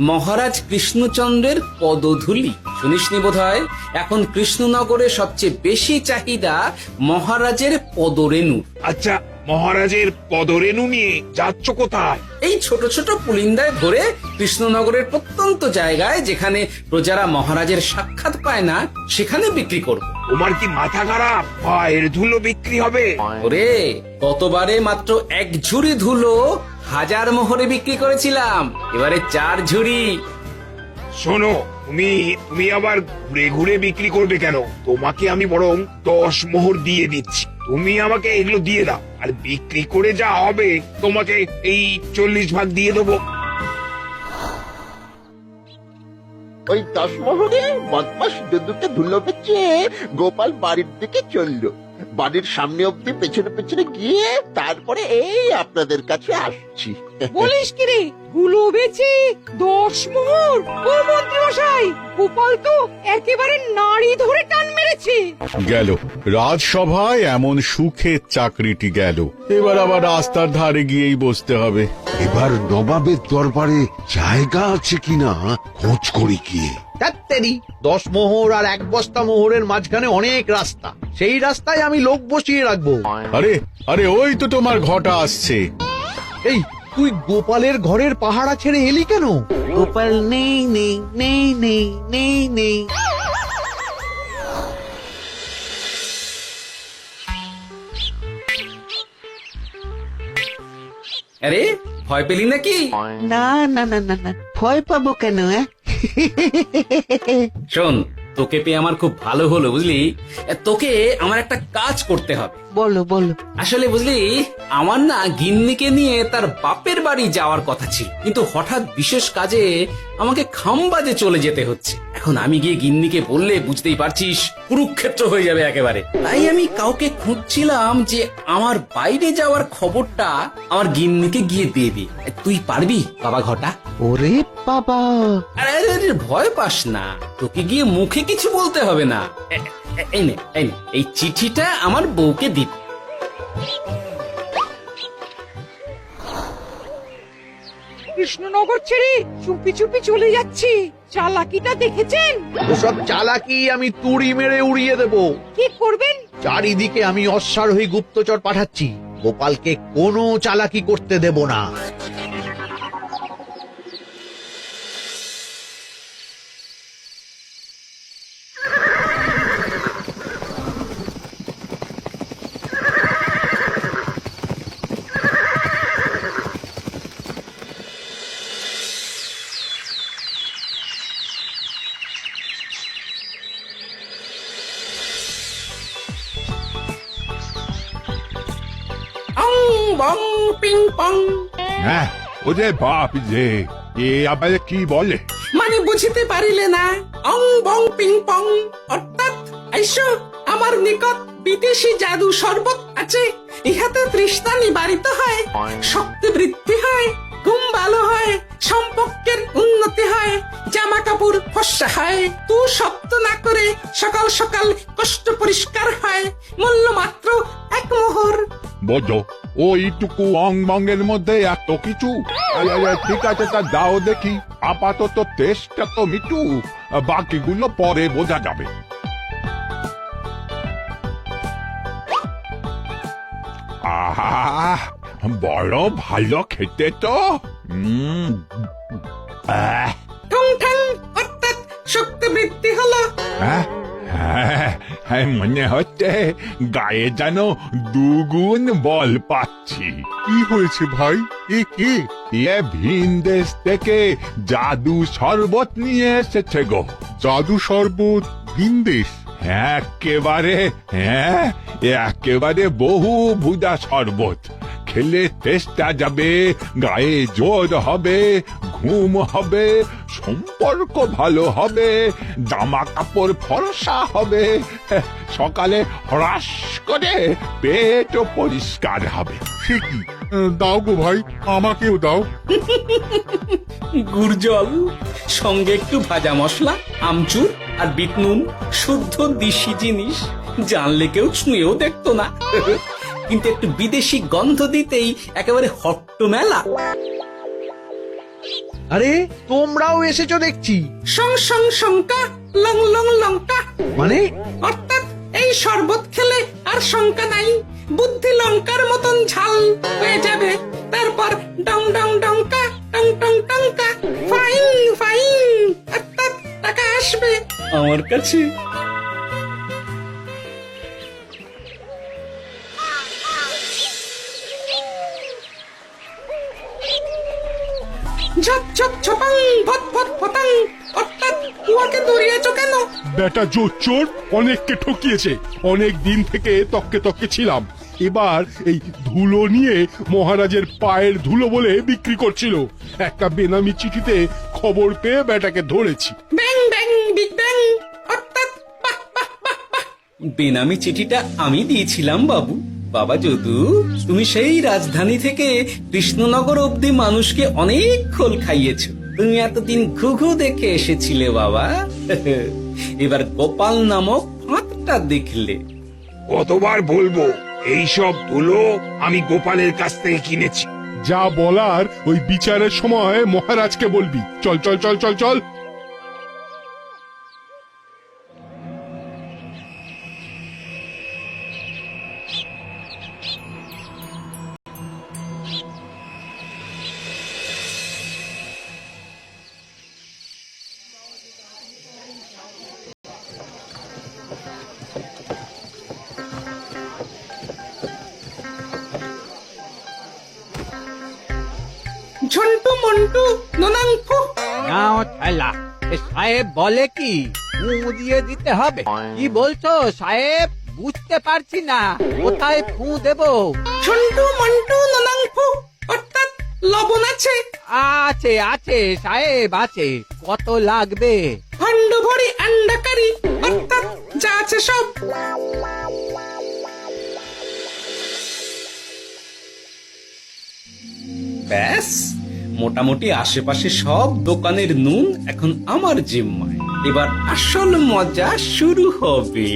মহারাজ কৃষ্ণচন্দ্রের পদধূলি। শুনিসনি বোধহয় এখন কৃষ্ণনগরে সবচেয়ে বেশি চাহিদা মহারাজের পদরেণু। আচ্ছা, মহারাজের পদরেণু নিয়ে যাচ্ছ কোথায়? এই ছোট ছোট পুলিন্দায় ধরে কৃষ্ণনগরের প্রত্যন্ত জায়গায় যেখানে প্রজারা মহারাজের সাক্ষাৎ পায় না সেখানে বিক্রি করব। তোমার কি মাথা খারাপ? পায়ের ধুলো বিক্রি হবে? ওরে, গতবারে মাত্র 1 ঝুড়ি ধুলো 1000 মোহরে বিক্রি করেছিলাম, এবারে 4 ঝুড়ি। শোনো, তুমি আবার ঘুরে ঘুরে বিক্রি করবে কেন? তোমাকে আমি বরং 10 মোহর দিয়ে দিচ্ছি, তুমি আমাকে এগুলো দিয়ে দাও, আর বিক্রি করে যা হবে তোমাকে এই 40 ভাগ দিয়ে দেবো। ওই 10 মোহরে বদমাস দুটো ধুলো বেচে গোপাল বাড়ির দিকে চললো। বাড়ির সামনে অব্দি পেছনে পেছনে গিয়ে তারপরে এই আপনাদের কাছে আসছি। বলিস কি রে, গুলো বেচে 10 মোহর? ও মন্ত্রী মশাই, গোপাল তো একেবারে নাড়ি ধরে টান মেরেছে। গেল রাজসভায় এমন সুখের চাকরিটি গেল, এবার আবার রাস্তার ধারে গিয়েই বসতে হবে। এবার নবাবের দরবারে জায়গা আছে কিনা খোঁজ করি গিয়ে। তাত্তেরি 10 মোহর আর 1 বস্তা মোহরের মাঝখানে অনেক রাস্তা, সেই রাস্তায় আমি লোক বসিয়ে রাখবো। আরে আরে, ওই তো তোমার ঘটা আসছে। এই, তুই গোপালের ঘরের পাহারা ছেড়ে এলি কেন? গোপাল নেই নেই নেই নেই নেই নেই। আরে, ভয় পেলি নাকি? না না না না না, ভয় পাবো কেন? শোন, তোকে পেয়ে আমার খুব ভালো হলো বুঝলি। তোকে আমার একটা কাজ করতে হবে। বলো বলো। আসলে বুঝলি, আমার না গিন্নিকে নিয়ে তার বাপের বাড়ি যাওয়ার কথা ছিল, কিন্তু হঠাৎ বিশেষ কাজে আমাকে খামবাজে চলে যেতে হচ্ছে। এখন আমি গিয়ে গিন্নিকে বললে বুঝতেই পারছিস কুরুক্ষেত্র হয়ে যাবে একেবারে। তাই আমি কাউকে খুঁজছিলাম যে আমার বাইরে যাওয়ার খবরটা আমার গিন্নিকে গিয়ে দিয়ে দি। তুই পারবি বাবা ঘটা? ওরে বাবা, আরে আরে আরে, ভয় পাস না, তোকে গিয়ে মুখে কিছু বলতে হবে না। এই নে, এই চিঠিটা আমার বউকে দিবি। কৃষ্ণনগর ছেড়ে চুপি চুপি চলে যাচ্ছি, চালাকিটা দেখেছেন? ওসব চালাকি আমি তুড়ি মেরে উড়িয়ে দেব। কি করবেন? চারিদিকে আমি অশ্বারোহী গুপ্তচর পাঠাচ্ছি, গোপালকে কোনো চালাকি করতে দেব না। অং বং পিং পং। হ্যাঁ, ওরে বাপ রে, এ আবার কি বলে? মানে বুঝতে পারিলে না? অং বং পিং পং অর্থাৎ আইসো আমার নিকট বিদেশি জাদু শরবত আছে, ইহাতে তৃষ্ণা নিবারিত হয়, শক্তি বৃদ্ধি হয়, ঘুম ভালো হয়, সম্পর্কের উন্নতি হয়, জামা কাপড় ফর্সা হয়, তু শব্দ না করে সকাল সকাল কষ্ট পরিষ্কার হয়, মূল্য মাত্র 1 মোহর। বোঝো, ওইটুকু অং বঙ্গের মধ্যে এত কিছু? ঠিক আছে, তা দাও দেখি, আপাতত টেস্টটা তো মিটু, বাকিগুলো পরে বোঝা যাবে। আহা, বড় ভালো খেতে তো। ঠং ঠং অর্থাৎ শক্তি বৃদ্ধি হলো। হ্যাঁ, মনে হচ্ছে গায়ে যেন 2 গুণ বল পাচ্ছি। কি হয়েছে ভাই? এ কে? এ ভিন দেশ থেকে জাদু শরবত নিয়ে এসেছে গো। জাদু শরবত? ভিনদেশ? একেবারে বহু ভুজা শরবত। খেলে তেষ্টা যাবে, গায়ে জোর হবে, ঘুম হবে, সম্পর্ক ভালো হবে, জামা কাপড় ফর্সা হবে, সকালে হ্রাস করে পেটও পরিষ্কার হবে। সে কি? দাও গো ভাই, আমাকেও দাও। গুড়জল সঙ্গে একটু ভাজা মশলা, আমচুর আর বিট নুন, শুদ্ধ দেশি জিনিস, জানলে কেউ ছুঁয়েও দেখতো না। কিন্তু একটু বিদেশি গন্ধ দিতেই একেবারে হট্ট মেলা। আরে তোমরাও এসেছো দেখছি। সং সং শঙ্কা লং লং লঙ্কা, মানে অর্থাৎ এই শরবত খেলে আর শঙ্কা নাই, বুদ্ধি লঙ্কার মতন ঝাল হয়ে যাবে। তারপর ডং ডং ডঙ্কা টং টং টঙ্কা, ফাইন ফাইন, অর্থাৎ টাকা আসবে আমার কাছে। ঝপ ঝপ ঝপাং ভট ভট ফটাং, অর্থাৎ কুয়াকে দৌড়িয়েছ কেন? বেটা জোচ্চোর অনেককে ঠকিয়েছে। অনেক দিন থেকে তককে তককে ছিলাম, এবার এই ধুলো নিয়ে মহারাজের পায়ের ধুলো বলে বিক্রি করছিল। একটা বেনামি চিঠিতে খবর পেয়ে বেটাকে ধরেছি। ব্যাং ব্যাং বিগ ব্যাং, অর্থাৎ বাহ বাহ বাহ বাহ। বেনামি চিঠিটা আমি দিয়েছিলাম বাবু। বাবা যদু, তুমি সেই রাজধানী থেকে কৃষ্ণনগর অবধি মানুষকে অনেক খোল খাইয়েছো। তুমি এতদিন ঘুঘু দেখে এসেছিলে বাবা, এবার গোপাল নামক ফাঁদটা দেখলে। কতবার বলবো এইসব ধুলো আমি গোপালের কাছ থেকে কিনেছি। যা বলার ওই বিচারের সময় মহারাজকে বলবি। চল চল চল চল চল। ঝন্টু মন্টু ননাঙ্কু, নাও ঠেলা। এ সাহেব বলে কি ফু দিয়ে দিতে হবে? কি বলছো সাহেব? বুঝতে পারছি না, কোথায় ফু দেব? ঝন্টু মন্টু ননাঙ্কু, অর্থাৎ লবণ আছে? আছে আছে সাহেব আছে। কত লাগবে? ভান্ড ভরি আন্ডাকারি, অর্থাৎ যা আছে সব। ব্যাস, মোটামুটি আশেপাশে সব দোকানের নুন এখন আমার জিম্মায়। এবার আসল মজা শুরু হবে।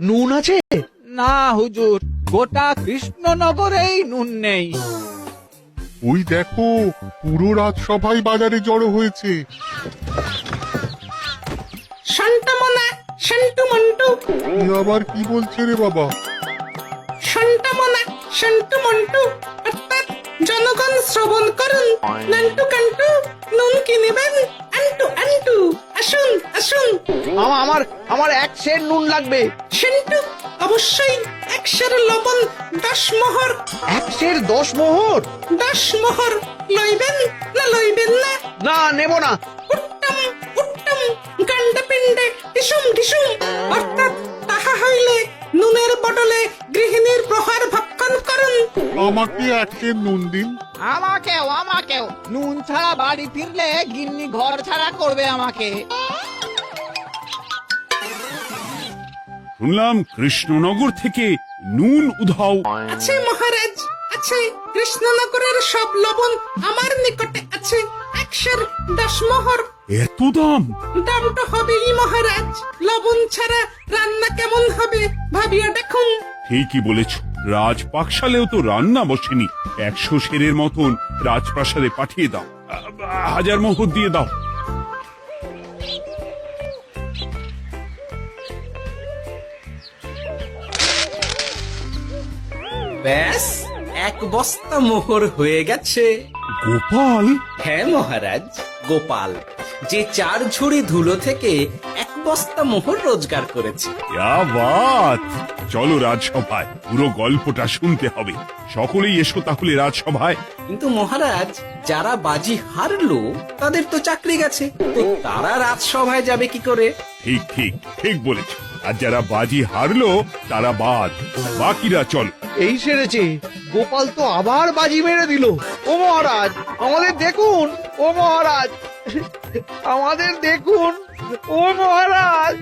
নুন আছে? না হুজুর, গোটা কৃষ্ণনগরেই নুন নেই। ওই দেখো, পুরো রাজসভাই বাজারে জড়ো হয়েছে। শান্তামনা শান্টু মন্টু, এ আবার কি বলছে রে বাবা? শান্তামনা শান্টু মন্টু, অর্থাৎ জনগণ শ্রবণ করুন। নান্টু কান্টু, নুন কিনবেন? আন্টু আন্টু, আসুন আসুন। আমার আমার এক সের নুন লাগবে। সেন্টু, অবশ্যই 100 লবণ 10 মোহর। এক সের 10 মোহর? 10 মোহর লইবেন না লইবেন না? না, নেব না। উত্তম উত্তম, গান্ডে পিণ্ডে ঢিসুম ঢিসুম, অর্থাৎ তাহা হইলে নুনের বদলে গৃহিণীর প্রহার ভক্ষণ করুন। আমাকে একটা নুন দিন। আমাকেও আমাকেও। নুন ছাড়া বাড়ি ফিরলে গিন্নি ঘর ছাড়া করবে আমাকে। শুনলাম কৃষ্ণনগর থেকে নুন উধাও। আছে মহারাজ, আছে। কৃষ্ণনগরের সব লবণ আমার নিকটে আছে। 110 মোহর। এত দাম? দাম তো হবেই মহারাজ, লবণ ছাড়া রান্না কেমন হবে ভাবিয়া দেখুন। ঠিকই বলেছ, রাজপাকশালেও তো রান্না বসেনি। 100 সেরের মতন রাজপ্রাসাদে পাঠিয়ে দাও। 1000 মোহর দিয়ে দাও। ব্যাস, 1 বস্তা মোহর হয়ে গেছে। গোপাল? হ্যাঁ মহারাজ, গোপাল, যে 4 ঝুড়ি ধুলো থেকে 1 বস্তা মোহর রোজগার করেছে। ইয়া বাত! চলো রাজসভায়, পুরো গল্পটা শুনতে হবে। সকলেই এসো তাহলে রাজসভায়। কিন্তু মহারাজ, যারা বাজি হারলো তাদের তো চাকরি গেছে, তো তারা রাজসভায় যাবে কি করে? ঠিক ঠিক ঠিক বলেছ। আর যারা বাজি হারলো তারা বাদ, বাকিরা চলো। এই সেরেছে, গোপাল তো আবার বাজি মেরে দিল। ও মহারাজ, আমাদের দেখুন। ও মহারাজ, আমাদের দেখুন। ও মহারাজ।